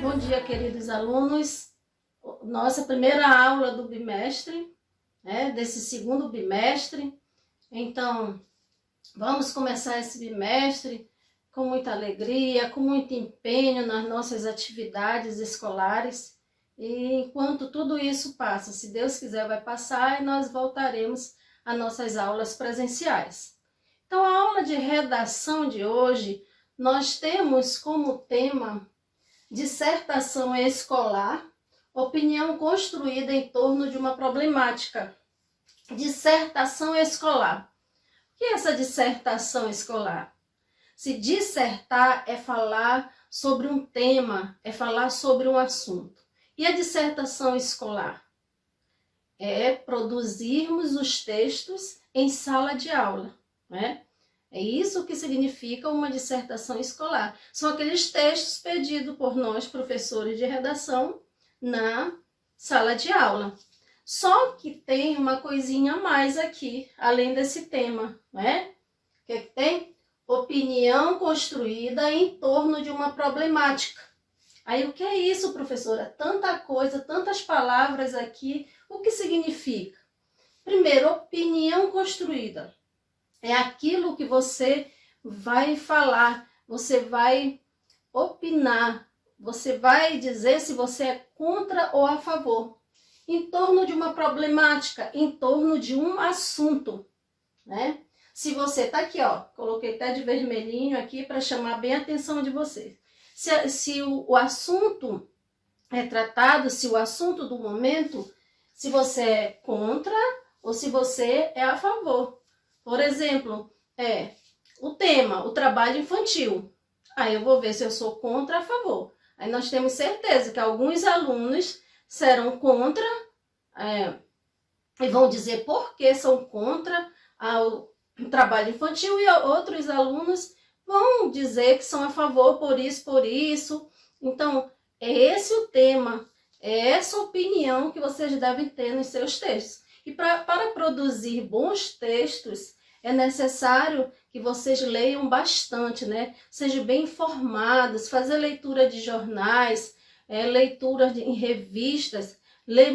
Bom dia, queridos alunos. Nossa primeira aula do bimestre, desse segundo bimestre. Então, vamos começar esse bimestre com muita alegria, com muito empenho nas nossas atividades escolares. E enquanto tudo isso passa, se Deus quiser, vai passar e nós voltaremos às nossas aulas presenciais. Então, a aula de redação de hoje, nós temos como tema dissertação escolar, opinião construída em torno de uma problemática. Dissertação escolar. O que é essa dissertação escolar? Se dissertar é falar sobre um tema, é falar sobre um assunto. E a dissertação escolar? É produzirmos os textos em sala de aula, né? É isso que significa uma dissertação escolar. São aqueles textos pedidos por nós, professores de redação, na sala de aula. Só que tem uma coisinha a mais aqui, além desse tema, né? O que tem? Opinião construída em torno de uma problemática. Aí, o que é isso, professora? Tanta coisa, tantas palavras aqui. O que significa? Primeiro, opinião construída. É aquilo que você vai falar, você vai opinar, você vai dizer se você é contra ou a favor. Em torno de uma problemática, em torno de um assunto, né? Se você tá aqui, ó, coloquei até de vermelhinho aqui para chamar bem a atenção de vocês. Se o assunto é tratado, se o assunto do momento, se você é contra ou se você é a favor. Por exemplo, o tema, o trabalho infantil. Aí eu vou ver se eu sou contra ou a favor. Aí nós temos certeza que alguns alunos serão contra e vão dizer por que são contra o trabalho infantil, e outros alunos vão dizer que são a favor por isso, por isso. Então, é esse o tema, é essa opinião que vocês devem ter nos seus textos. E para produzir bons textos, é necessário que vocês leiam bastante, né? Sejam bem informados, fazer leitura de jornais, leitura em revistas, ler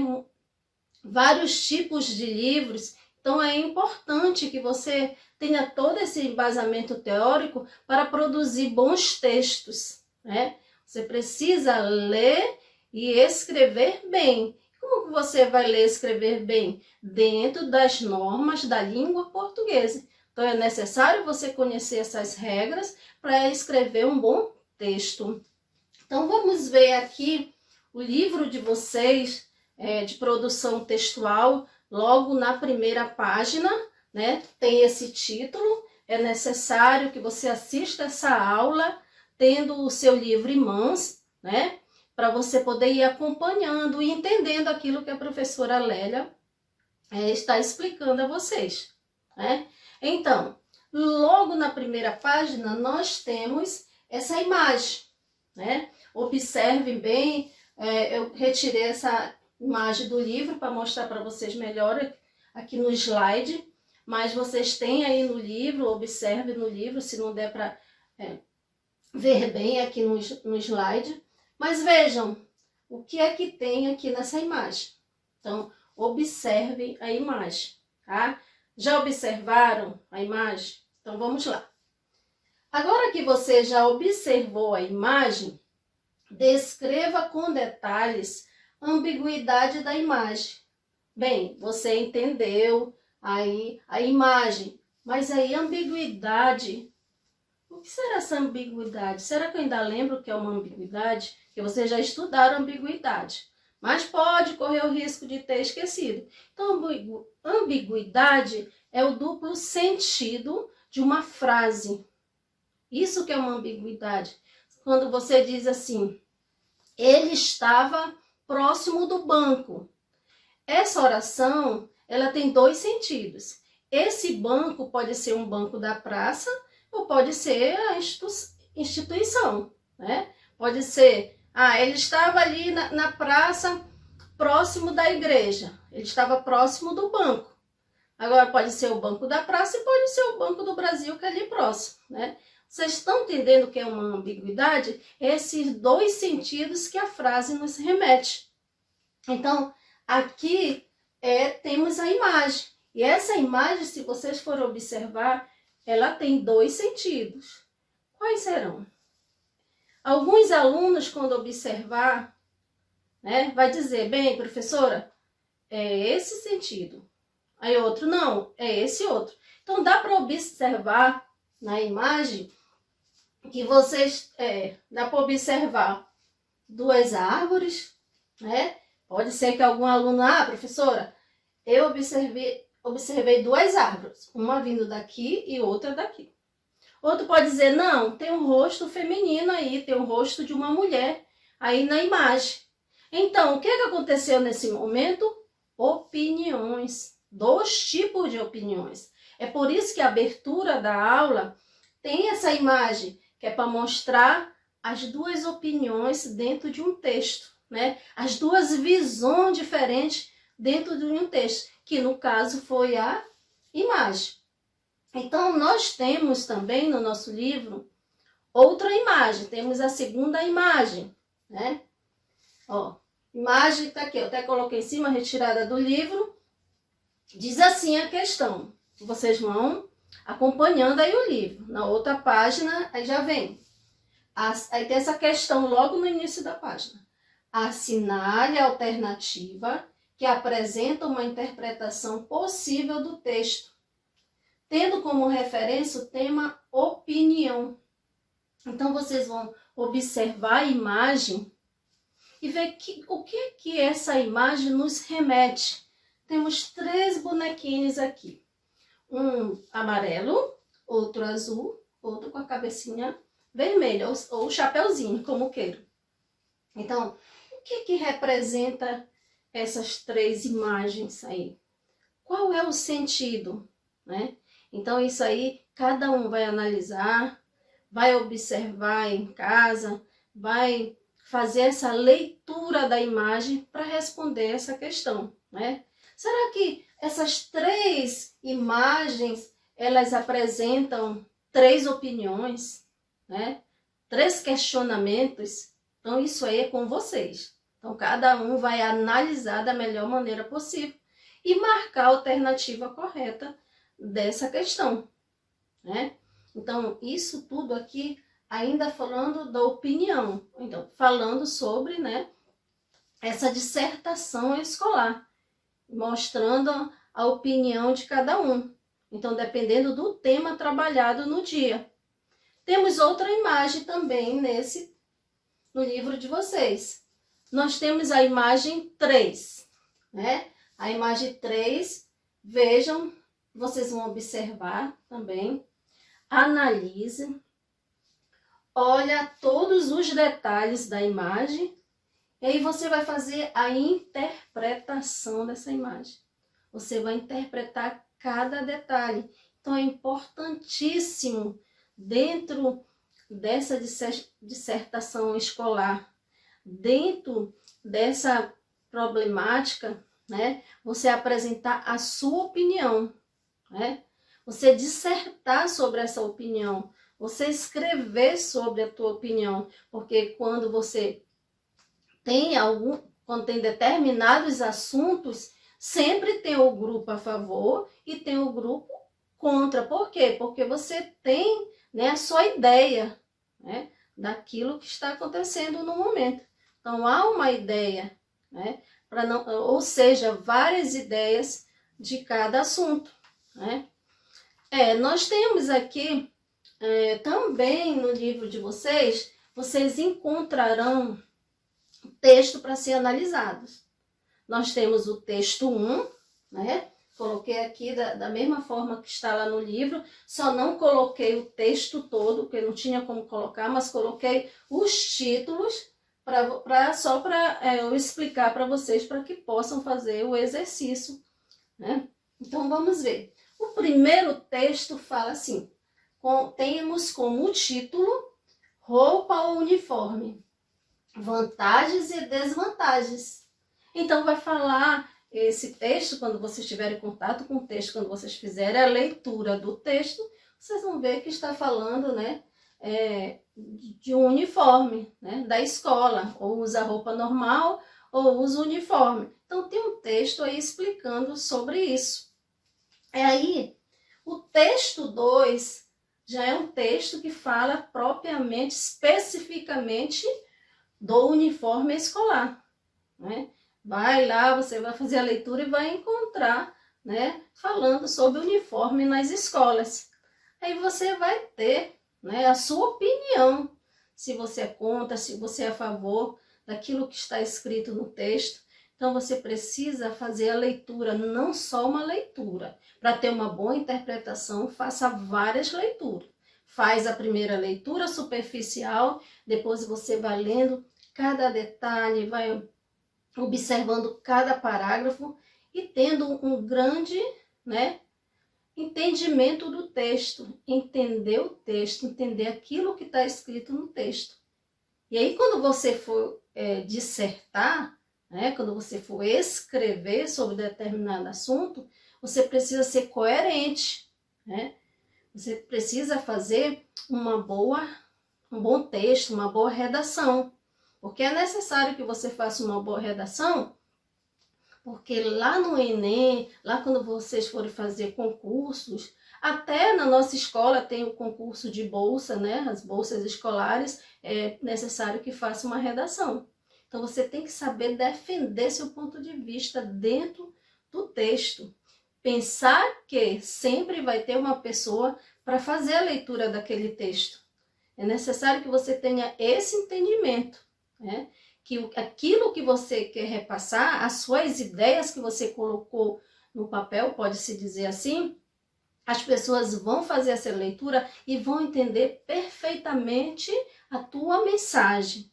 vários tipos de livros. Então, é importante que você tenha todo esse embasamento teórico para produzir bons textos, né? Você precisa ler e escrever bem. Como que você vai ler e escrever bem? Dentro das normas da língua portuguesa. Então, é necessário você conhecer essas regras para escrever um bom texto. Então, vamos ver aqui o livro de vocês de produção textual, logo na primeira página, né? Tem esse título. É necessário que você assista essa aula tendo o seu livro em mãos, né? Para você poder ir acompanhando e entendendo aquilo que a professora Lélia está explicando a vocês, né? Então, logo na primeira página, nós temos essa imagem, né? Observem bem, eu retirei essa imagem do livro para mostrar para vocês melhor aqui no slide, mas vocês têm aí no livro, observem no livro, se não der para ver bem aqui no slide. Mas vejam, o que é que tem aqui nessa imagem? Então, observem a imagem, tá? Já observaram a imagem? Então, vamos lá. Agora que você já observou a imagem, descreva com detalhes a ambiguidade da imagem. Bem, você entendeu aí a imagem, mas aí a ambiguidade... O que será essa ambiguidade? Será que eu ainda lembro o que é uma ambiguidade? Que vocês já estudaram ambiguidade, mas pode correr o risco de ter esquecido. Então, ambiguidade é o duplo sentido de uma frase. Isso que é uma ambiguidade. Quando você diz assim, ele estava próximo do banco. Essa oração, ela tem dois sentidos. Esse banco pode ser um banco da praça, ou pode ser a instituição, né? Pode ser, ele estava ali na praça, próximo da igreja. Ele estava próximo do banco. Agora, pode ser o banco da praça e pode ser o Banco do Brasil, que é ali próximo, né? Vocês estão entendendo o que é uma ambiguidade? Esses dois sentidos que a frase nos remete. Então, aqui temos a imagem. E essa imagem, se vocês forem observar, ela tem dois sentidos. Quais serão? Alguns alunos, quando observar, né, vai dizer, bem, professora, é esse sentido. Aí outro, não, é esse outro. Então, dá para observar na imagem que vocês, dá para observar duas árvores, né? Pode ser que algum aluno, professora, eu observei duas árvores, uma vindo daqui e outra daqui. Outro pode dizer, não, tem um rosto feminino aí, tem um rosto de uma mulher aí na imagem. Então, o que aconteceu nesse momento? Opiniões, dois tipos de opiniões. É por isso que a abertura da aula tem essa imagem, que é para mostrar as duas opiniões dentro de um texto, né? As duas visões diferentes dentro de um texto, que no caso foi a imagem. Então, nós temos também no nosso livro outra imagem, temos a segunda imagem, né? Ó, imagem tá aqui, eu até coloquei em cima, retirada do livro. Diz assim a questão, vocês vão acompanhando aí o livro. Na outra página, aí já vem. Aí tem essa questão logo no início da página. Assinale a alternativa que apresenta uma interpretação possível do texto, tendo como referência o tema opinião. Então, vocês vão observar a imagem e ver o que essa imagem nos remete. Temos 3 bonequinhos aqui. Um amarelo, outro azul, outro com a cabecinha vermelha, ou chapeuzinho, como queira. Então, o que representa essas 3 imagens aí? Qual é o sentido, né? Então, isso aí, cada um vai analisar, vai observar em casa, vai fazer essa leitura da imagem para responder essa questão, né? Será que essas 3 imagens, elas apresentam 3 opiniões, né? 3 questionamentos? Então, isso aí é com vocês. Então, cada um vai analisar da melhor maneira possível e marcar a alternativa correta dessa questão, né? Então, isso tudo aqui ainda falando da opinião. Então, falando sobre, né, essa dissertação escolar, mostrando a opinião de cada um. Então, dependendo do tema trabalhado no dia. Temos outra imagem também no livro de vocês. Nós temos a imagem 3, né? A imagem 3, vejam, vocês vão observar também, analise, olha todos os detalhes da imagem, e aí você vai fazer a interpretação dessa imagem. Você vai interpretar cada detalhe. Então, é importantíssimo, dentro dessa dissertação escolar, dentro dessa problemática, né, você apresentar a sua opinião, né? Você dissertar sobre essa opinião, você escrever sobre a tua opinião, porque quando você quando tem determinados assuntos, sempre tem o grupo a favor e tem o grupo contra. Por quê? Porque você tem, né, a sua ideia, né, daquilo que está acontecendo no momento. Então, há uma ideia, né, ou seja, várias ideias de cada assunto, né? Nós temos aqui, também no livro de vocês encontrarão texto para ser analisados. Nós temos o texto 1, né? Coloquei aqui da mesma forma que está lá no livro, só não coloquei o texto todo, porque não tinha como colocar, mas coloquei os títulos só para eu explicar para vocês, para que possam fazer o exercício, né? Então, vamos ver. O primeiro texto fala assim, temos como título roupa ou uniforme, vantagens e desvantagens. Então, vai falar esse texto, quando vocês tiverem contato com o texto, quando vocês fizerem a leitura do texto, vocês vão ver que está falando, né, de um uniforme, né, da escola, ou usa roupa normal ou usa uniforme. Então tem um texto aí explicando sobre isso. Aí, o texto 2 já é um texto que fala propriamente, especificamente do uniforme escolar, né? Vai lá, você vai fazer a leitura e vai encontrar, né, falando sobre o uniforme nas escolas. Aí você vai ter, né, a sua opinião, se você é contra, se você é a favor daquilo que está escrito no texto. Então você precisa fazer a leitura, não só uma leitura. Para ter uma boa interpretação, faça várias leituras. Faz a primeira leitura superficial, depois você vai lendo cada detalhe, vai observando cada parágrafo e tendo um grande, né, entendimento do texto, entender o texto, entender aquilo que está escrito no texto. E aí, quando você for dissertar, né, quando você for escrever sobre determinado assunto, você precisa ser coerente, né? Você precisa fazer um bom texto, uma boa redação, porque é necessário que você faça uma boa redação, porque lá no Enem, lá quando vocês forem fazer concursos, até na nossa escola tem o concurso de bolsa, né? As bolsas escolares, é necessário que faça uma redação. Então você tem que saber defender seu ponto de vista dentro do texto. Pensar que sempre vai ter uma pessoa para fazer a leitura daquele texto. É necessário que você tenha esse entendimento, né? Que aquilo que você quer repassar, as suas ideias que você colocou no papel, pode-se dizer assim, as pessoas vão fazer essa leitura e vão entender perfeitamente a tua mensagem.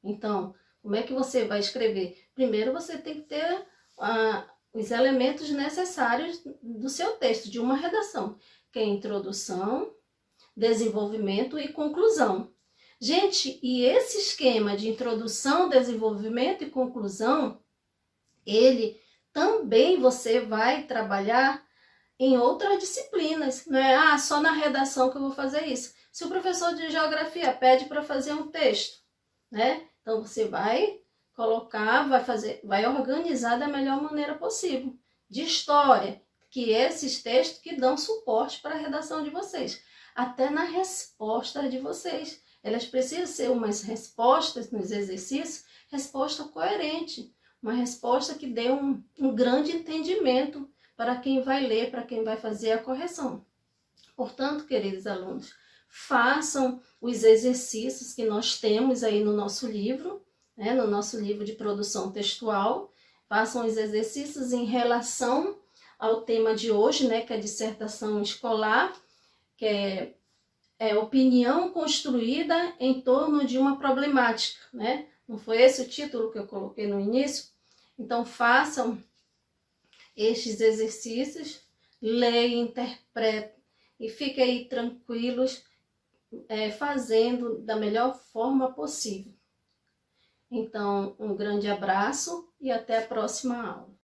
Então, como é que você vai escrever? Primeiro você tem que ter os elementos necessários do seu texto, de uma redação, que é introdução, desenvolvimento e conclusão. Gente, e esse esquema de introdução, desenvolvimento e conclusão, ele também você vai trabalhar em outras disciplinas. Não é só na redação que eu vou fazer isso. Se o professor de geografia pede para fazer um texto, né? Então você vai colocar, vai organizar da melhor maneira possível. De história, que esses textos que dão suporte para a redação de vocês. Até na resposta de vocês. Elas precisam ser umas respostas nos exercícios, resposta coerente, uma resposta que dê um grande entendimento para quem vai ler, para quem vai fazer a correção. Portanto, queridos alunos, façam os exercícios que nós temos aí no nosso livro, né, no nosso livro de produção textual, façam os exercícios em relação ao tema de hoje, né, que é a dissertação escolar, que é opinião construída em torno de uma problemática, né? Não foi esse o título que eu coloquei no início? Então, façam estes exercícios, leiam, interpretem e fiquem aí tranquilos, fazendo da melhor forma possível. Então, um grande abraço e até a próxima aula.